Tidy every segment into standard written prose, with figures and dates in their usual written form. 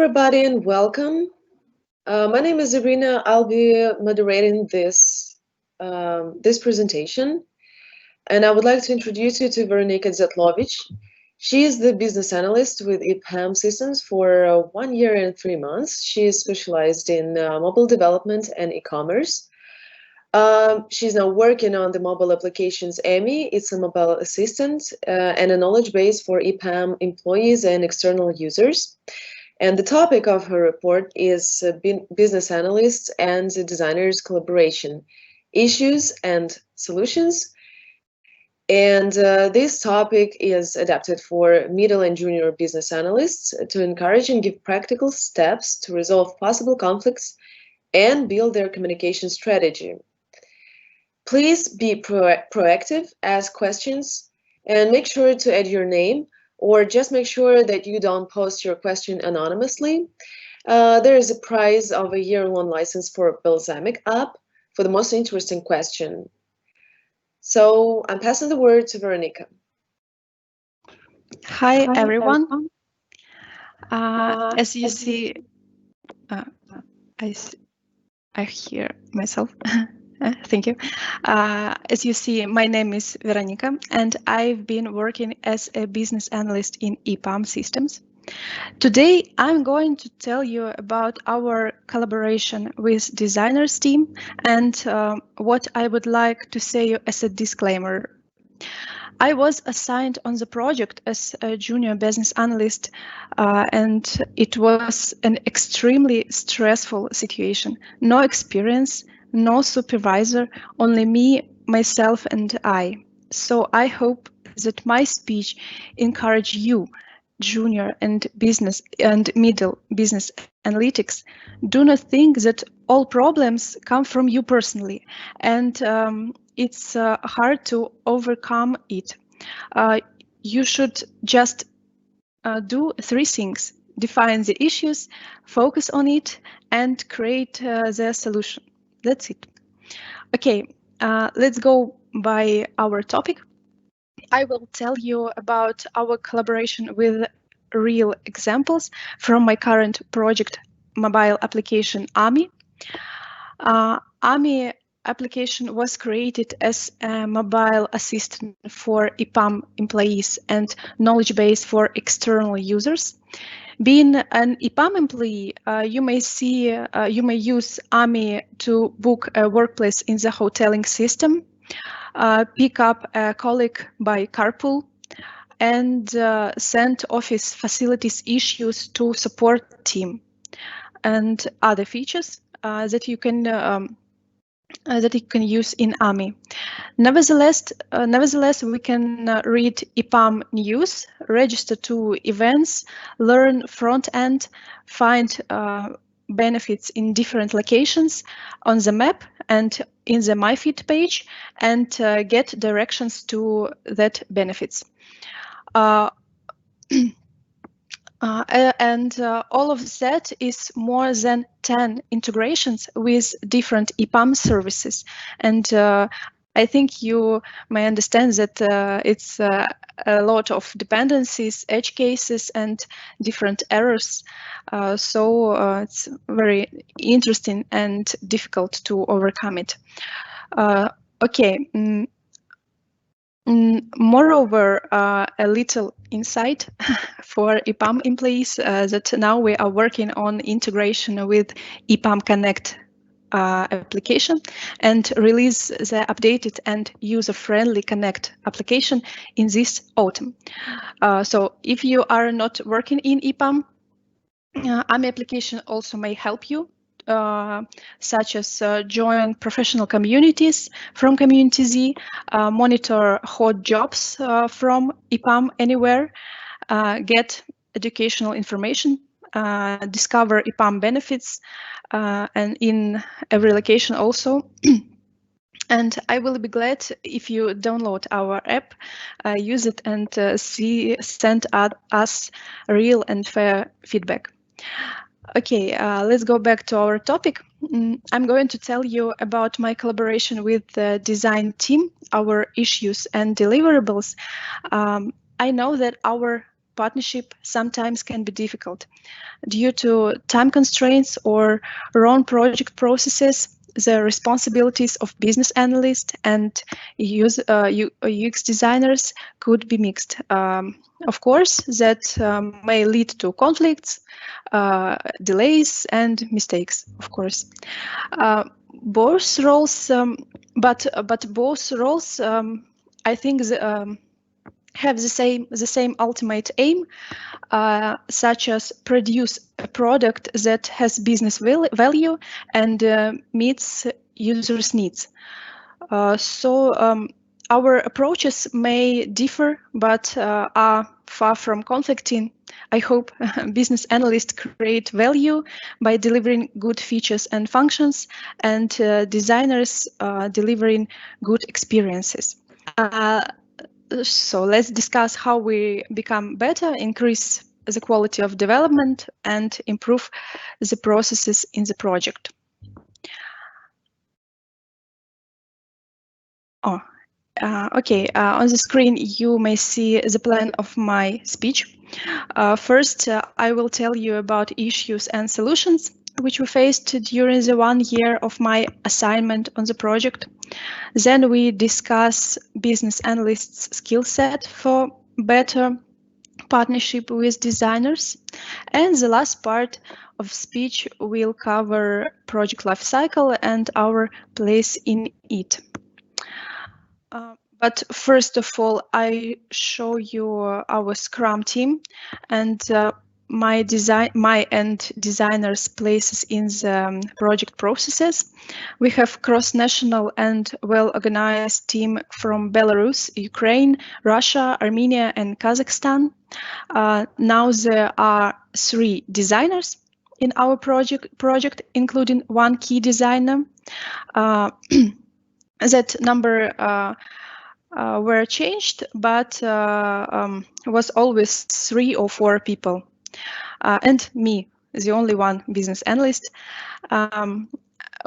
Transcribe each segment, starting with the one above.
everybody, and welcome. My name is Irina. I'll be moderating this presentation, and I would like to introduce you to Veranika Dziatlovich. She is the business analyst with EPAM Systems for 1 year and 3 months. She is specialized in mobile development and e-commerce. She's now working on the mobile applications EMI. It's a mobile assistant and a knowledge base for EPAM employees and external users. And the topic of her report is business analysts and designers collaboration, issues and solutions. And this topic is adapted for middle and junior business analysts to encourage and give practical steps to resolve possible conflicts and build their communication strategy. Please be proactive, ask questions, and make sure to add your name, or just make sure that you don't post your question anonymously. There is a prize of a year-long license for Balsamic app for the most interesting question. So I'm passing the word to Veranika. Hi, everyone. As you see, I hear myself. Thank you. As you see, my name is Veranika, and I've been working as a business analyst in EPAM Systems. Today, I'm going to tell you about our collaboration with designers team and what I would like to say as a disclaimer. I was assigned on the project as a junior business analyst, and it was an extremely stressful situation. No experience, no supervisor, only me, myself, and I. So I hope that my speech encourage you, junior and business and middle business analytics. Do not think that all problems come from you personally, and it's hard to overcome it. You should just do 3 things: define the issues, focus on it, and create the solution. That's it. Okay, let's go by our topic. I will tell you about our collaboration with real examples from my current project, mobile application AMI. AMI application was created as a mobile assistant for EPAM employees and knowledge base for external users. Being an EPAM employee, you may use AMI to book a workplace in the hoteling system, pick up a colleague by carpool, and send office facilities issues to support team, and other features that you can use in AMI. Nevertheless, we can read EPAM news, register to events, learn front end, find benefits in different locations on the map and in the MyFit page, and get directions to that benefits. And all of that is more than 10 integrations with different EPAM services. And I think you may understand that it's a lot of dependencies, edge cases, and different errors. So it's very interesting and difficult to overcome it. Okay. Moreover, a little insight for EPAM employees that now we are working on integration with EPAM Connect application and release the updated and user-friendly Connect application in this autumn. So if you are not working in EPAM, AMI application also may help you, such as join professional communities from Community Z, monitor hot jobs from EPAM Anywhere, get educational information, discover EPAM benefits, and in every location also. And I will be glad if you download our app, use it, and send us real and fair feedback. Okay, let's go back to our topic. I'm going to tell you about my collaboration with the design team, our issues and deliverables. I know that our partnership sometimes can be difficult. Due to time constraints or wrong project processes, the responsibilities of business analysts and UX designers could be mixed. Of course, that may lead to conflicts, delays, and mistakes, of course. Both roles, but both roles, I think, have the same ultimate aim, such as produce a product that has business value and meets users' needs. Our approaches may differ, but are far from conflicting. I hope business analysts create value by delivering good features and functions, and designers delivering good experiences. So let's discuss how we become better, increase the quality of development, and improve the processes in the project. Okay, on the screen you may see the plan of my speech. First, I will tell you about issues and solutions which we faced during the 1 year of my assignment on the project. Then we discuss business analysts' skill set for better partnership with designers. And the last part of speech will cover project lifecycle and our place in it. But first of all, I show you our Scrum team and my and designers' places in the project processes. We have cross-national and well-organized team from Belarus, Ukraine, Russia, Armenia, and Kazakhstan. Now there are 3 designers in our project, including 1 key designer. That number were changed, but was always 3 or 4 people. And me, the only one business analyst.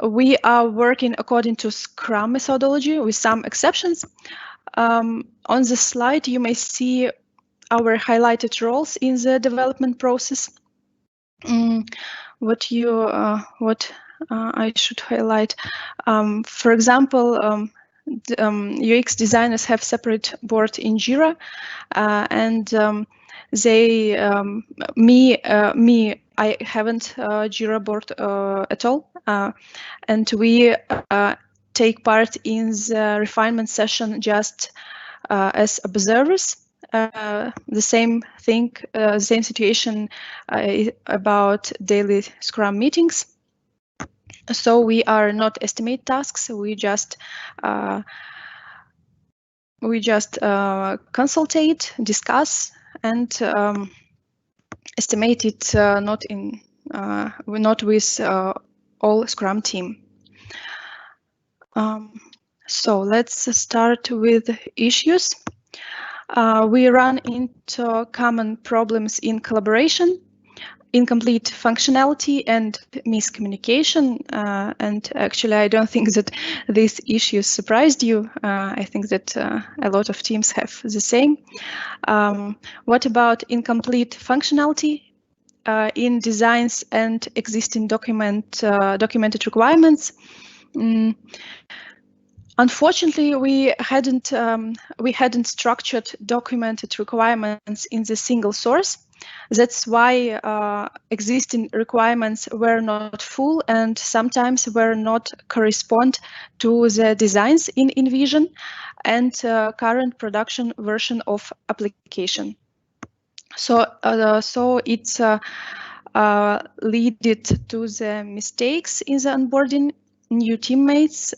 We are working according to Scrum methodology with some exceptions. On the slide, you may see our highlighted roles in the development process. What I should highlight, for example, UX designers have separate board in Jira, and they, I haven't Jira board at all, and we take part in the refinement session just as observers. The same thing, the same situation about daily Scrum meetings. So we are not estimate tasks. We just consultate, discuss, and estimate it not with all Scrum team. So let's start with issues. We run into common problems in collaboration, incomplete functionality, and miscommunication. And actually, I don't think that these issues surprised you. I think that a lot of teams have the same. What about incomplete functionality in designs and existing documented requirements? Unfortunately, we hadn't structured documented requirements in the single source. That's why existing requirements were not full and sometimes were not correspond to the designs in InVision and current production version of application. So it's led to the mistakes in the onboarding new teammates,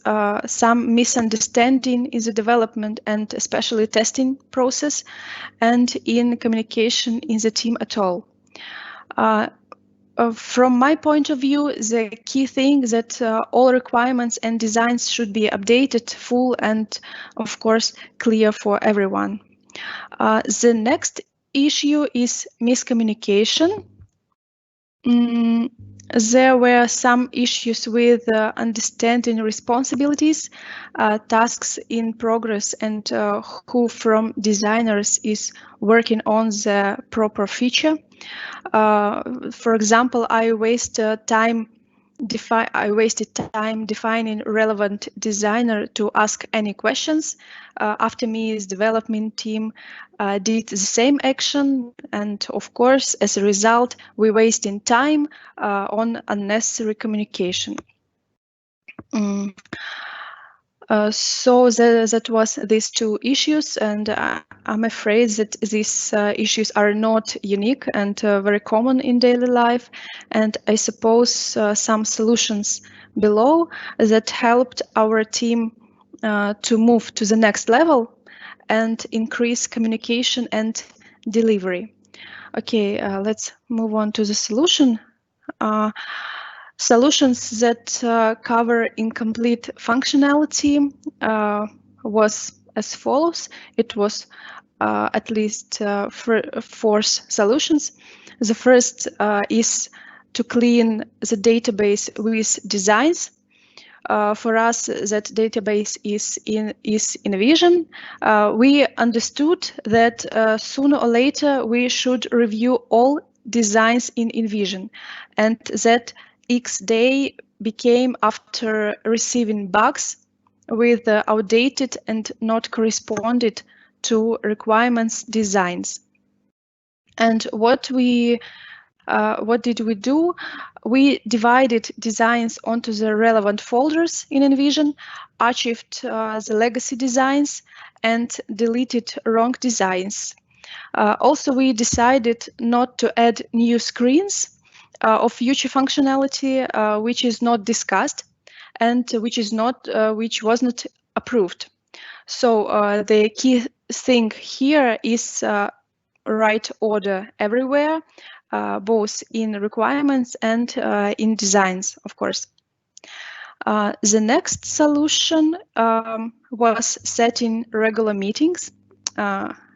some misunderstanding in the development and especially testing process, and in communication in the team at all. From my point of view, the key thing that all requirements and designs should be updated, full, and of course clear for everyone. The next issue is miscommunication. There were some issues with understanding responsibilities, tasks in progress, and who from designers is working on the proper feature. For example, I wasted time defining relevant designer to ask any questions. After me, the development team did the same action, and of course, as a result, we wasting time on unnecessary communication. So that was these two issues, and I'm afraid that these issues are not unique and very common in daily life. And I suppose some solutions below that helped our team to move to the next level and increase communication and delivery. Okay, let's move on to the solution. Solutions that cover incomplete functionality was as follows. It was at least four solutions. The first is to clean the database with designs. For us, that database is in Vision. We understood that sooner or later we should review all designs in Vision, and that X day became after receiving bugs with outdated and not corresponded to requirements designs. And what did we do? We divided designs onto the relevant folders in Envision, archived the legacy designs, and deleted wrong designs. Also, we decided not to add new screens of future functionality, which is not discussed and which was not approved. So the key thing here is right order everywhere, both in requirements and in designs, of course. The next solution was setting regular meetings.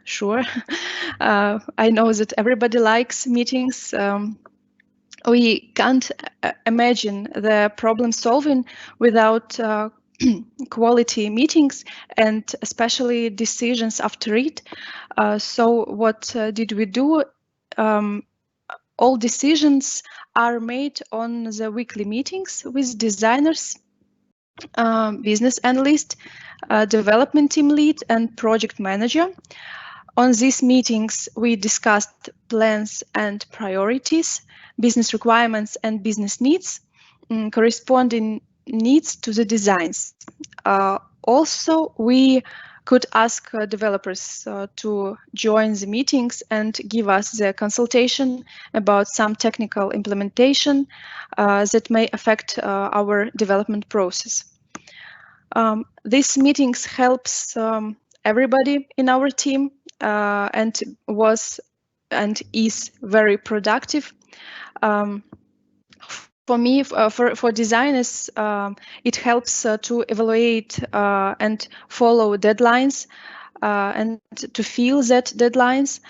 Sure, I know that everybody likes meetings. We can't imagine the problem solving without quality meetings and especially decisions after it. So what did we do? All decisions are made on the weekly meetings with designers, business analyst, development team lead, and project manager. On these meetings, we discussed plans and priorities, business requirements and business needs, corresponding needs to the designs. Also, we could ask developers to join the meetings and give us the consultation about some technical implementation that may affect our development process. These meetings helps everybody in our team and was and is very productive. For me, for designers, it helps to evaluate and follow deadlines and to feel that deadlines.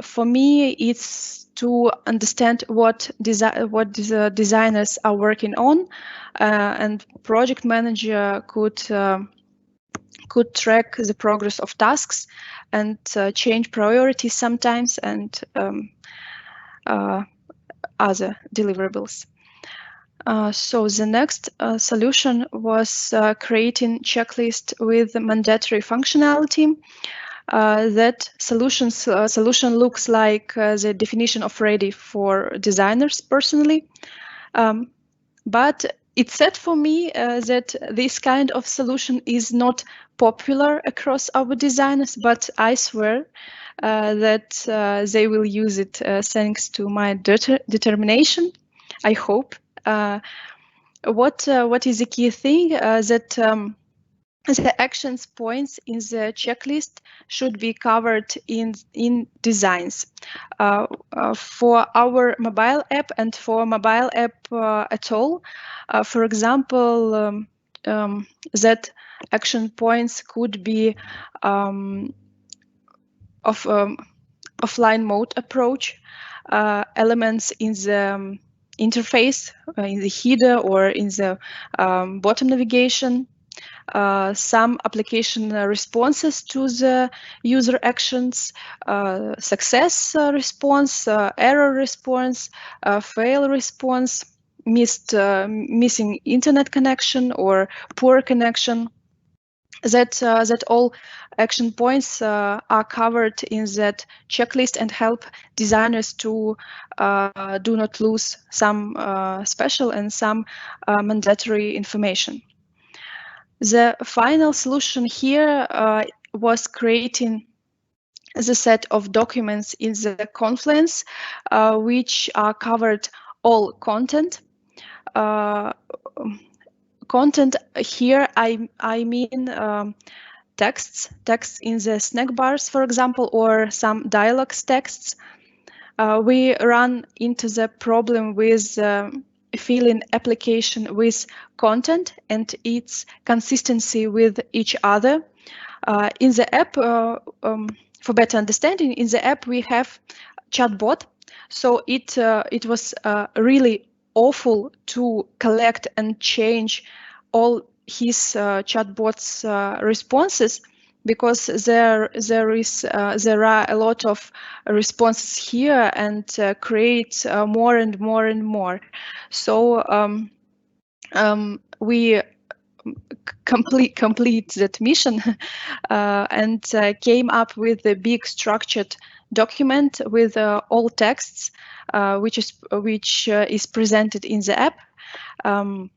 For me, it's to understand what the designers are working on, and project manager could track the progress of tasks and change priorities sometimes and other deliverables. So the next solution was creating checklist with mandatory functionality. That solution looks like the definition of ready for designers personally. But it said for me that this kind of solution is not popular across our designers, but I swear that they will use it thanks to my determination, I hope. What is the key thing? That the actions points in the checklist should be covered in designs. For our mobile app and for mobile app at all, for example, that action points could be of offline mode approach, elements in the interface in the header or in the bottom navigation. Some application responses to the user actions, success response, error response, fail response, missing internet connection or poor connection. That all action points are covered in that checklist and help designers to do not lose some special and some mandatory information. The final solution here was creating the set of documents in the Confluence, which are covered all content. Content here, I mean texts in the snack bars, for example, or some dialogues texts. We run into the problem with filling application with content and its consistency with each other. In the app, for better understanding, in the app we have chatbot, so it was really awful to collect and change all his chatbot's responses, because there are a lot of responses here and create more and more and more. So we complete that mission and came up with a big structured document with all texts, which is presented in the app, and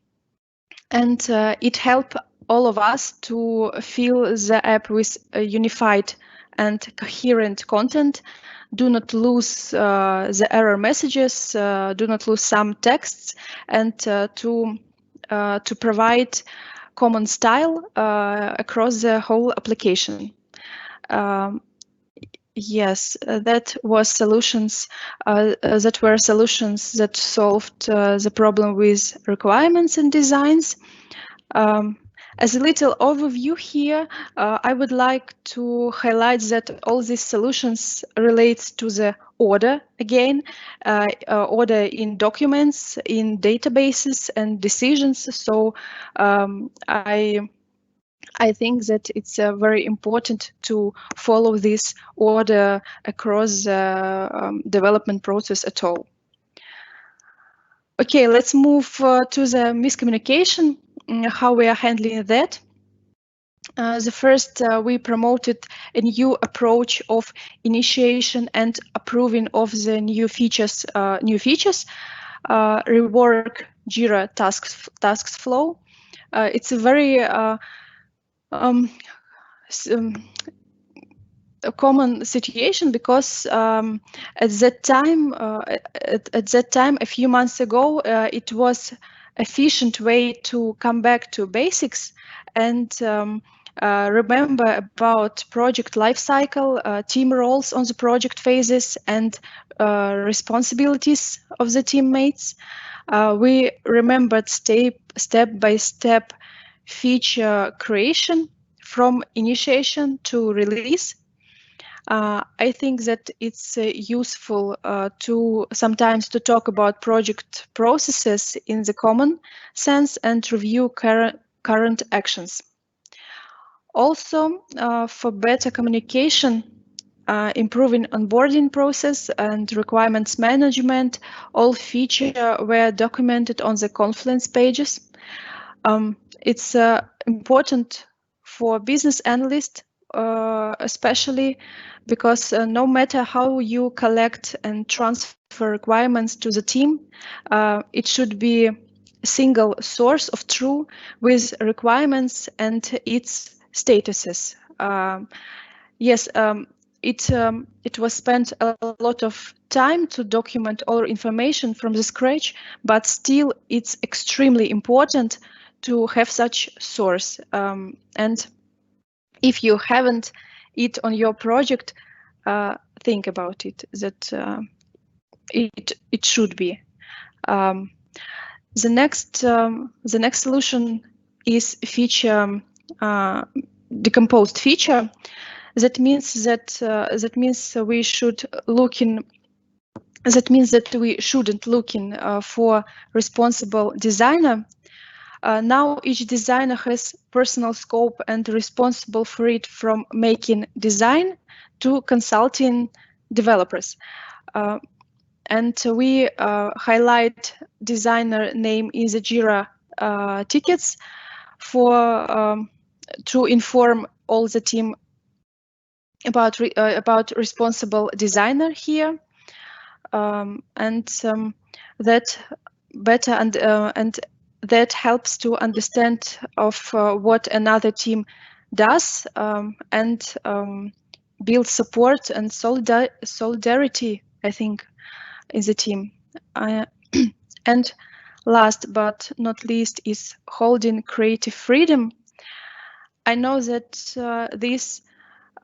it helped all of us to fill the app with a unified and coherent content. Do not lose the error messages, do not lose some texts, and to provide common style across the whole application. Yes, that was solutions. That were solutions that solved the problem with requirements and designs. As a little overview here, I would like to highlight that all these solutions relates to the order again, order in documents, in databases and decisions. So I think that it's very important to follow this order across the development process at all. Okay, let's move to the miscommunication, how we are handling that. The first, we promoted a new approach of initiation and approving of the new features. Rework Jira tasks flow. It's a very a common situation, because at that time a few months ago it was efficient way to come back to basics and remember about project lifecycle, team roles on the project phases, and responsibilities of the teammates. We remembered step by step feature creation from initiation to release. I think that it's useful to sometimes to talk about project processes in the common sense and review current actions. Also, for better communication, improving onboarding process and requirements management, all features were documented on the Confluence pages. It's important for business analysts, especially because no matter how you collect and transfer requirements to the team, it should be a single source of truth with requirements and its statuses. Yes, it was spent a lot of time to document all information from the scratch, but still it's extremely important to have such source. And if you haven't it on your project, think about it, that it should be. The next solution is feature decomposed feature. That means we should look in That means that we shouldn't looking for responsible designer. Now each designer has personal scope and responsible for it, from making design to consulting developers. And we highlight designer name in the Jira tickets for to inform all the team about responsible designer here, and that better and that helps to understand of what another team does, and build support and solidarity, I think, in the team. And last but not least is holding creative freedom. I know that this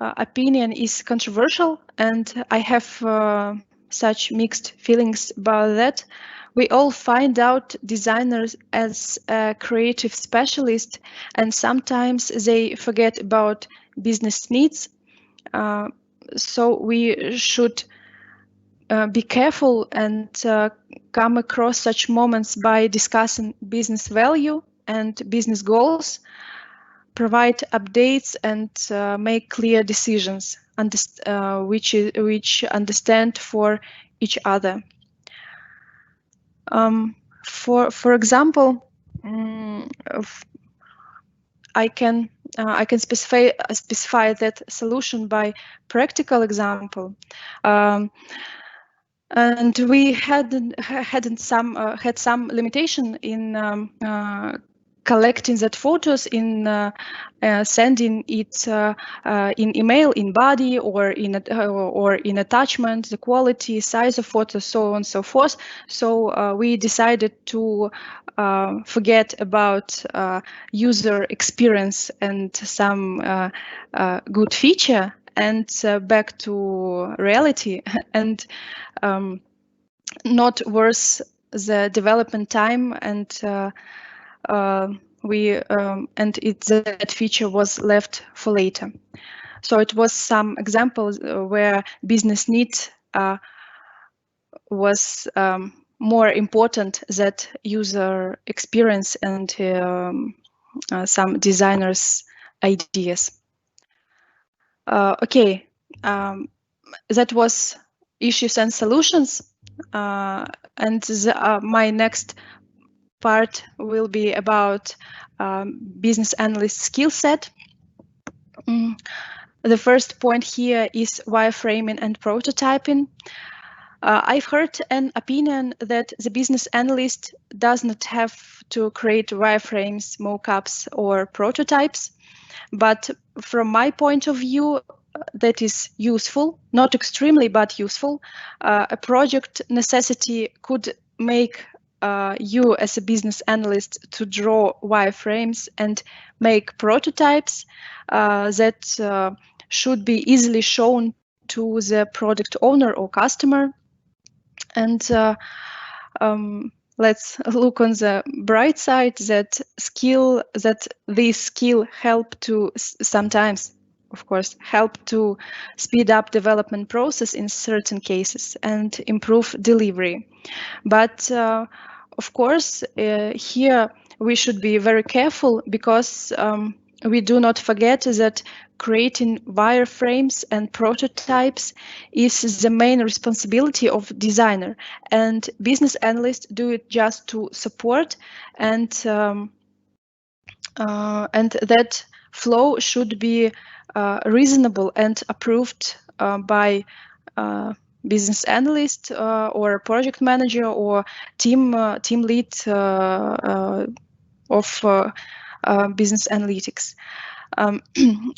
opinion is controversial, and I have such mixed feelings about that. We all find out designers as a creative specialist, and sometimes they forget about business needs. So we should be careful and come across such moments by discussing business value and business goals, provide updates, and make clear decisions which understand for each other. For example, I can specify that solution by practical example. And we had some limitation in collecting that photos, in sending it in email, in body, or in attachment, the quality, size of photos, so on and so forth. So we decided to forget about user experience and some good feature, and back to reality, and not worth the development time, and that feature was left for later. So it was some examples where business needs was more important than user experience and some designers' ideas. Okay, that was issues and solutions, and my next part will be about business analyst skill set. The first point here is wireframing and prototyping. I've heard an opinion that the business analyst does not have to create wireframes, mockups, or prototypes, but from my point of view, that is useful, not extremely, but useful. A project necessity could make you as a business analyst to draw wireframes and make prototypes that should be easily shown to the product owner or customer. And let's look on the bright side, that this skill help to sometimes, of course, help to speed up development process in certain cases and improve delivery. But of course, here we should be very careful, because we do not forget that creating wireframes and prototypes is the main responsibility of designer, and business analysts do it just to support, and that flow should be reasonable and approved by business analyst or project manager or team lead of business analytics.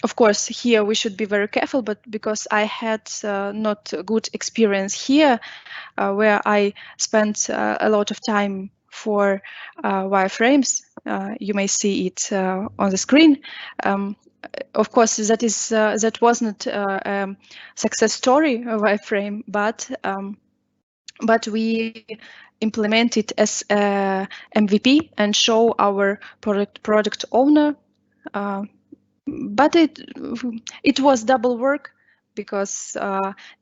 Of course, here we should be very careful, but because I had not good experience here, where I spent a lot of time for wireframes, you may see it on the screen. Of course, that wasn't a success story of wireframe, but we implement it as a MVP and show our product owner. But it was double work, because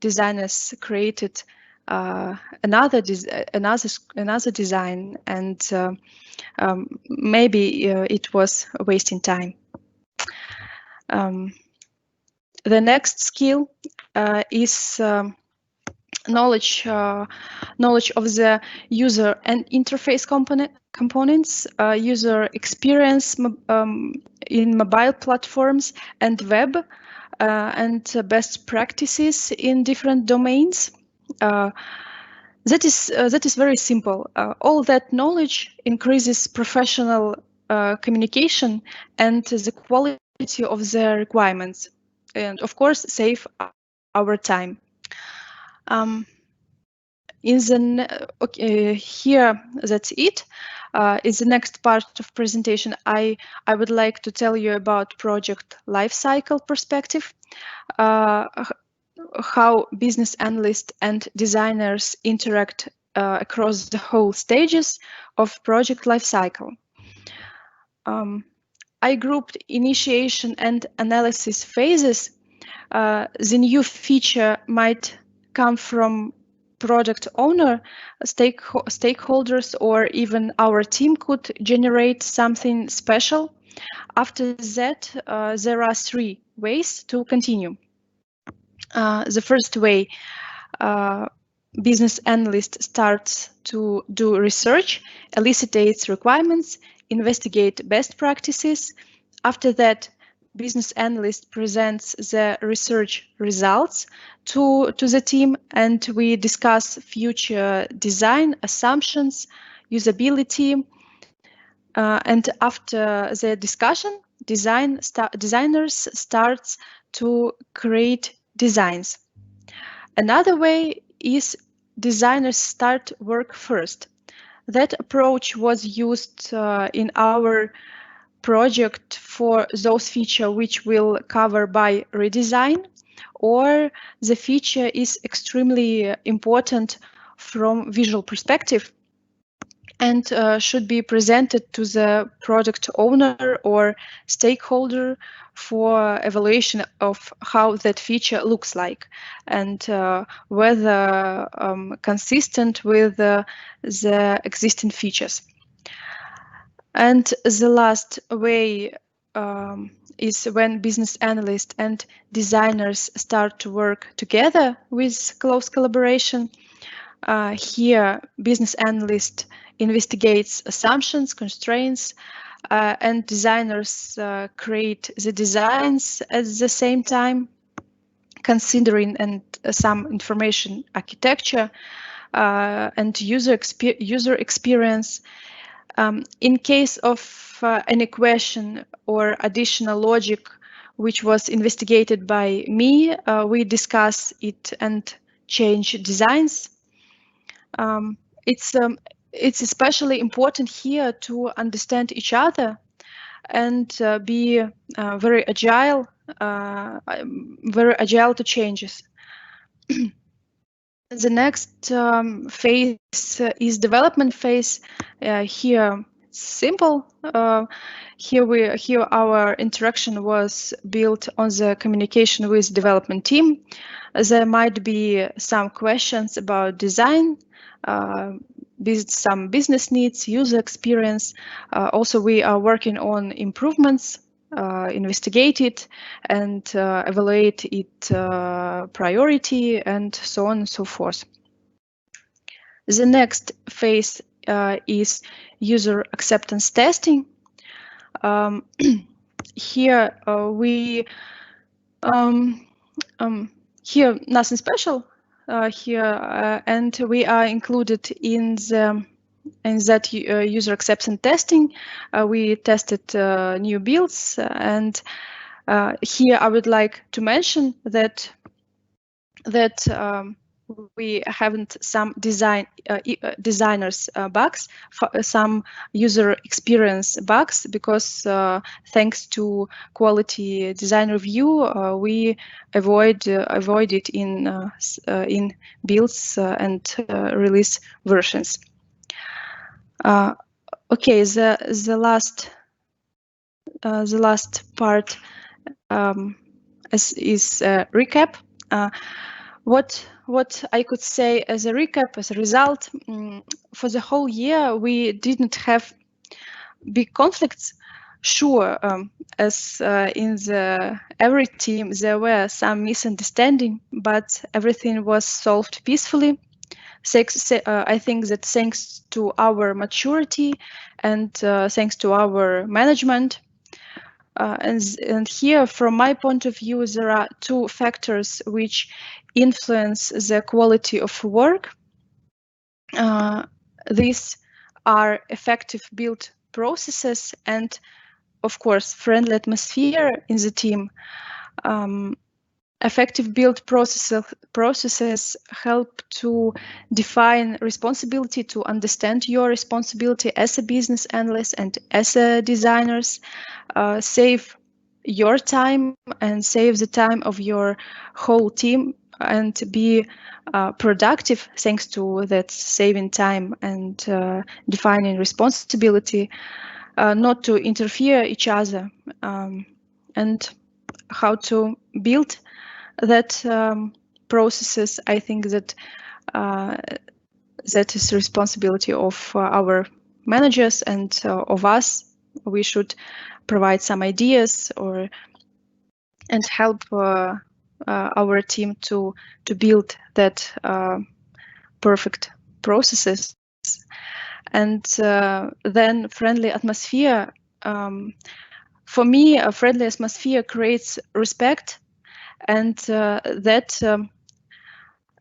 designers created another design, and maybe it was wasting time. The next skill is knowledge of the user and interface components, user experience in mobile platforms and web, and best practices in different domains. That is very simple. All that knowledge increases professional communication and the quality of the requirements, and of course save our time. Here, that's it. In the next part of presentation, I would like to tell you about project lifecycle perspective, how business analysts and designers interact across the whole stages of project lifecycle. I grouped initiation and analysis phases. The new feature might come from product owner, stakeholders, or even our team could generate something special. After that, there are three ways to continue. The first way, business analyst starts to do research, elicitates requirements, investigate best practices. After that, business analyst presents the research results to the team, and we discuss future design assumptions, usability, and after the discussion, designers starts to create designs. Another way is designers start work first. That approach was used in our project for those features which will cover by redesign, or the feature is extremely important from visual perspective and should be presented to the product owner or stakeholder for evaluation of how that feature looks like and whether consistent with the existing features. And the last way is when business analysts and designers start to work together with close collaboration. Here, business analyst investigates assumptions, constraints, and designers create the designs at the same time, considering some information architecture and user experience. In case of any question or additional logic which was investigated by me, we discuss it and change designs. It's especially important here to understand each other and be very agile to changes. The next phase is development phase. Here, simple. Here our interaction was built on the communication with development team. There might be some questions about design, some business needs, user experience. Also, we are working on improvements, investigate it and evaluate it priority, and so on and so forth. The next phase is user acceptance testing. Here here nothing special here, and we are included in that user acceptance testing. We tested new builds, and here I would like to mention that we haven't some designers bugs, some user experience bugs, because thanks to quality design review, we avoid it in builds and release versions. Okay, the last part is recap. what I could say as a recap, as a result, for the whole year we didn't have big conflicts. Sure, as in every team there were some misunderstanding, but everything was solved peacefully. I think that thanks to our maturity and thanks to our management. And here, from my point of view, there are two factors which influence the quality of work. These are effective build processes and, of course, friendly atmosphere in the team. Effective build processes help to define responsibility, to understand your responsibility as a business analyst and as a designers, save your time and save the time of your whole team, and be productive thanks to that saving time and defining responsibility, not to interfere each other, and how to build that processes. I think that that is responsibility of our managers and of us. We should provide some ideas and help our team to build that perfect processes. And then friendly atmosphere. For me, a friendly atmosphere creates respect, and that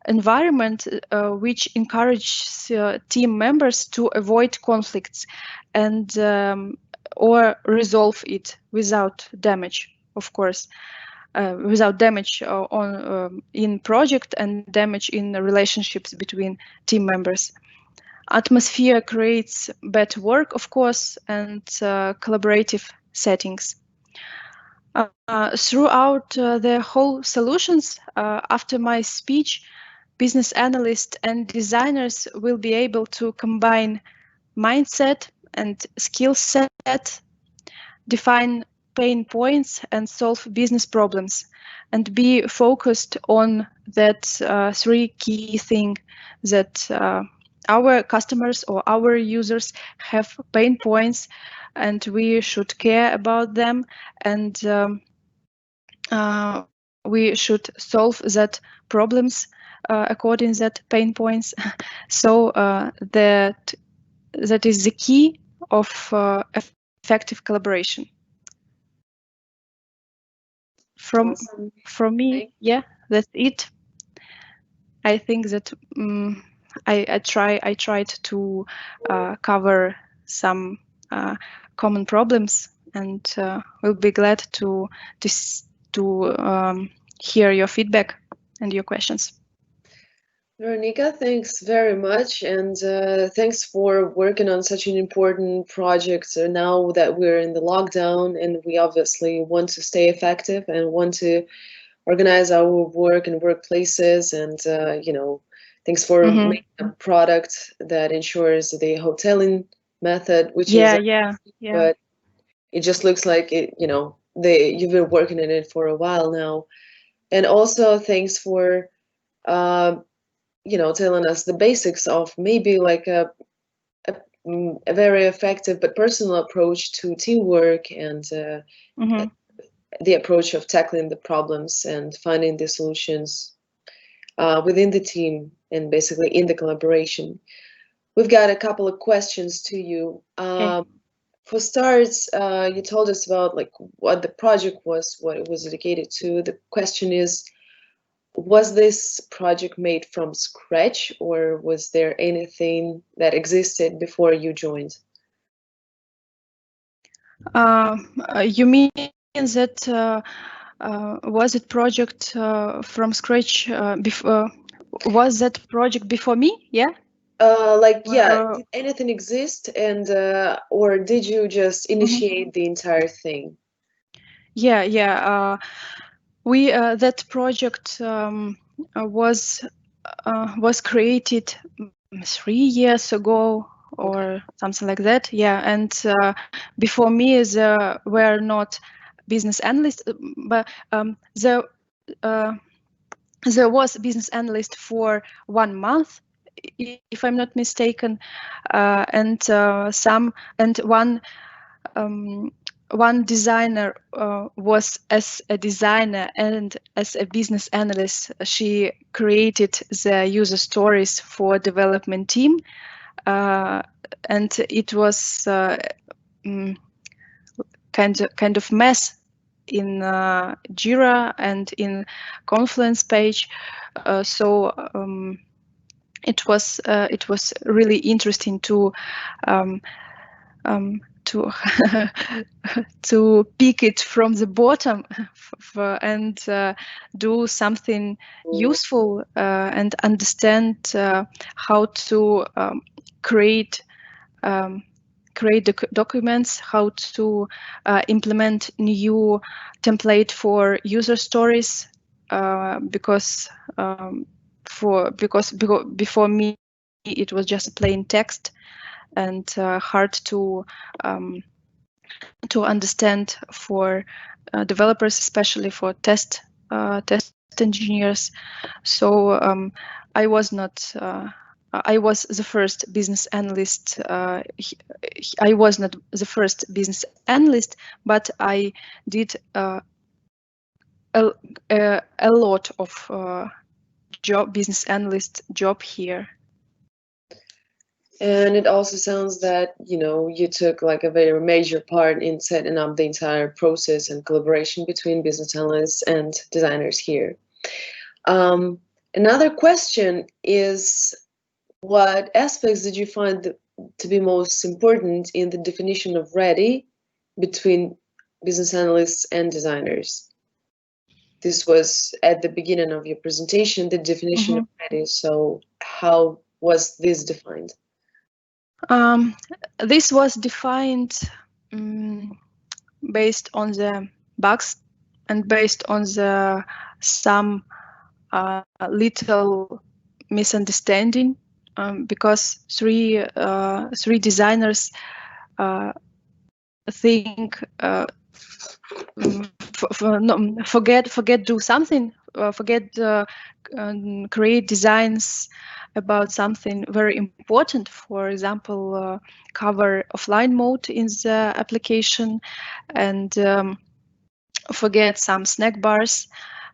environment which encourages team members to avoid conflicts and or resolve it without damage, of course, without damage in project and damage in the relationships between team members. Atmosphere creates better work, of course, and collaborative settings. Throughout the whole solutions, after my speech, business analysts and designers will be able to combine mindset and skill set, define pain points and solve business problems, and be focused on that three key things: that our customers or our users have pain points and we should care about them, and we should solve that problems according that pain points. So that is the key of effective collaboration. Awesome. From me, yeah, that's it. I think that I tried to cover some common problems, and we'll be glad to hear your feedback and your questions. Veranika, thanks very much, and thanks for working on such an important project. So now that we're in the lockdown, and we obviously want to stay effective and want to organize our work and workplaces, and thanks for making a product that ensures the hoteling method, which is but it just looks like it. You've been working in it for a while now, and also thanks for. Telling us the basics of maybe like a very effective but personal approach to teamwork and the approach of tackling the problems and finding the solutions within the team and basically in the collaboration. We've got a couple of questions to you. For starts, you told us about like what the project was, what it was dedicated to. The question is, was this project made from scratch, or was there anything that existed before you joined? You mean that was it project from scratch before? Was that project before me? Yeah. Did anything exist, and or did you just initiate the entire thing? Yeah. We that project was created 3 years ago or something like that. Yeah, and before me there were not business analysts, but there was a business analyst for 1 month, if I'm not mistaken, and one designer was as a designer and as a business analyst. She created the user stories for development team, and it was kind of mess in Jira and in Confluence page. So it was really interesting to to to pick it from the bottom and do something useful and understand how to create documents, how to implement new template for user stories, because before me it was just plain text and hard to understand for developers, especially for test engineers. So I was not. I was the first business analyst. I was not the first business analyst, but I did a lot of business analyst job here. And it also sounds that, you took like a very major part in setting up the entire process and collaboration between business analysts and designers here. Another question is, what aspects did you find to be most important in the definition of ready between business analysts and designers? This was at the beginning of your presentation, the definition of ready. So how was this defined? This was defined based on the bugs and based on the some little misunderstanding, because three designers think forget do something, create designs about something very important, for example cover offline mode in the application, and forget some snack bars,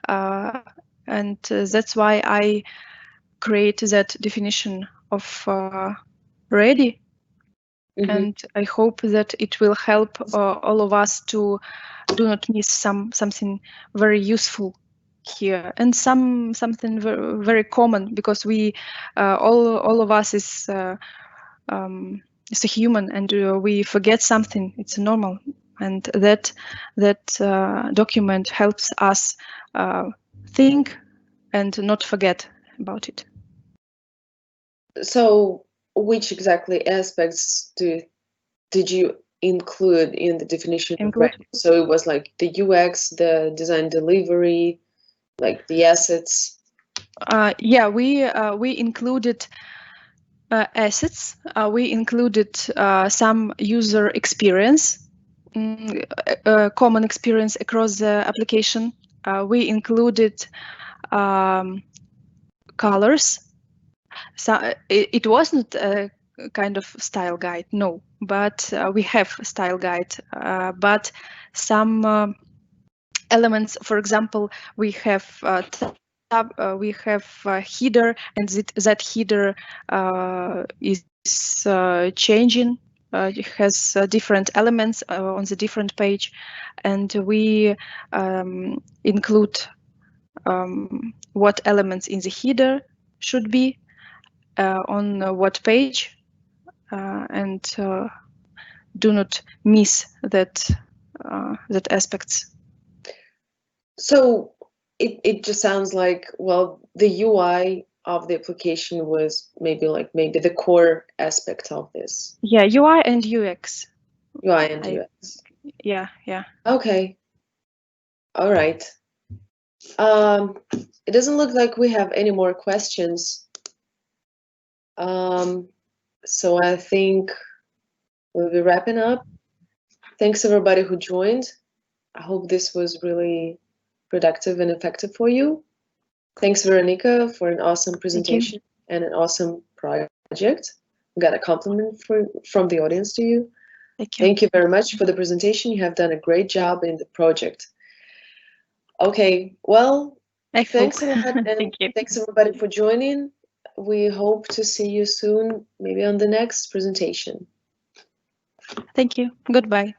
and that's why I create that definition of ready. And I hope that it will help all of us to do not miss something very useful here, and something very, very common, because we all of us is a human, and we forget something. It's normal, and that document helps us think and not forget about it. So which exactly aspects did you include in the definition of ready? So it was like the UX, the design delivery, like the assets. Yeah, we included assets. We included some user experience, common experience across the application. We included colors. So it wasn't a kind of style guide, no, but we have a style guide. But some elements, for example, we have we have a header, and that header is changing. It has different elements on the different page, and we include what elements in the header should be on what page, and do not miss that aspects. So it just sounds like, well, the UI of the application was maybe the core aspect of this. Yeah, UI and UX. UI and UX. Yeah. Okay. All right. It doesn't look like we have any more questions. So I think we'll be wrapping up. Thanks everybody who joined. I hope this was really productive and effective for you. Thanks, Veranika, for an awesome presentation and an awesome project. We got a compliment from the audience to you. Thank you very much for the presentation. You have done a great job in the project. Okay, well, thanks a lot, and thanks everybody for joining. We hope to see you soon, maybe on the next presentation. Thank you. Goodbye.